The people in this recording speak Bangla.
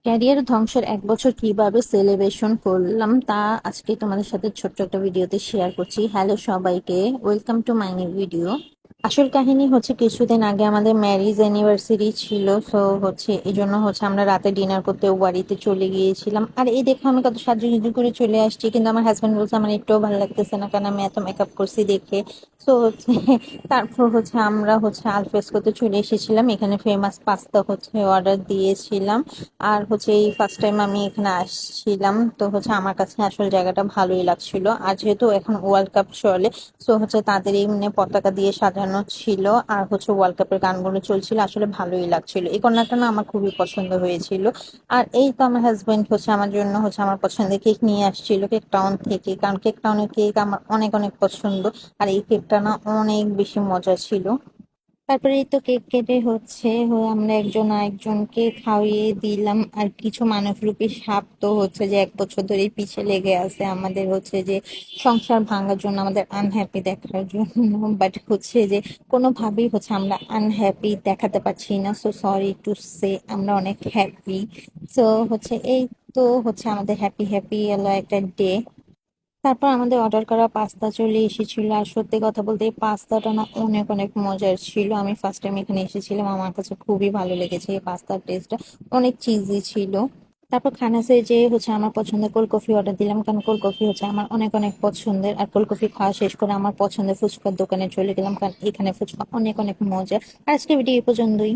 ক্যারিয়ার ধ্বংসের 1 বছর কিভাবে সেলিব্রেশন করলাম তা আজকে তোমাদের সাথে ছোট্ট একটা ভিডিওতে শেয়ার করছি। হ্যালো সবাইকে, welcome to my new video. আসল কাহিনী হচ্ছে কিছুদিন আগে আমাদের ম্যারিজ অ্যানিভার্সারি ছিল, সো হচ্ছে এই জন্য হচ্ছে আমরা রাতে ডিনার করতে ও বাড়িতে চলে গিয়েছিলাম। আর এই দেখো আমি কত সাজুগুজু করে চলে আসছি, কিন্তু আমার হাজব্যান্ড বলছে আমার একটুও ভালো লাগতেছে না, কারণ আমি এত মেকআপ করছি দেখে। সো হচ্ছে তারপর হচ্ছে আমরা হচ্ছে আলফ্রেস্কোতে চলে এসেছিলাম, এখানে ফেমাস পাস্তা হচ্ছে অর্ডার দিয়েছিলাম। আর হচ্ছে এই ফার্স্ট টাইম আমি এখানে আসছিলাম, তো হচ্ছে আমার কাছে আসলে জায়গাটা ভালোই লাগছিল। আর যেহেতু এখন ওয়ার্ল্ড কাপ চলে, সো হচ্ছে তাদের এমনি পতাকা দিয়ে সাজানো ছিল, আর হচ্ছে ওয়ার্ল্ড কাপের গানগুলো চলছিল, আসলে ভালোই লাগছিল। এই কর্নারটা না আমার খুবই পছন্দ হয়েছিল। আর এই তো আমার হাজবেন্ড হচ্ছে আমার জন্য হচ্ছে আমার পছন্দের কেক নিয়ে আসছিল কেক টাউন থেকে, কারণ কেক টাউনের কেক আমার অনেক অনেক পছন্দ। আর এই কেকটা না অনেক বেশি মজা ছিল। তারপরে এই তো কেক কেটে হচ্ছে আমরা একজন আরেকজনকে খাওয়িয়ে দিলাম। আর কিছু মানুষরূপী সাপ তো হচ্ছে যে 1 বছর ধরে পিছে লেগে আছে আমাদের হচ্ছে যে সংসার ভাঙার জন্য, আমাদের আনহ্যাপি দেখার জন্য। বাট হচ্ছে যে কোনোভাবেই হচ্ছে আমরা আনহ্যাপি দেখাতে পারছি না, সো সরি টু সে আমরা অনেক হ্যাপি। সো হচ্ছে এই তো হচ্ছে আমাদের হ্যাপি হ্যাপি এলো একটা ডে। তারপর আমাদের অর্ডার করা পাস্তা চলে এসেছিল। আর সত্যি কথা বলতে এই পাস্তাটা না অনেক অনেক মজার ছিল। আমি ফার্স্ট টাইম এখানে এসেছিলাম, আমার কাছে খুবই ভালো লেগেছে এই পাস্তার টেস্টটা, অনেক চিজি ছিল। তারপর খানাসে যে হচ্ছে আমার পছন্দের কোল্ড কফি অর্ডার দিলাম, কারণ কোল্ড কফি হচ্ছে আমার অনেক অনেক পছন্দের। আর কোল্ড কফি খাওয়া শেষ করে আমার পছন্দের ফুচকার দোকানে চলে গেলাম, কারণ এখানে ফুচকা অনেক অনেক মজা। আর আজকে ভিডিও এই পর্যন্তই।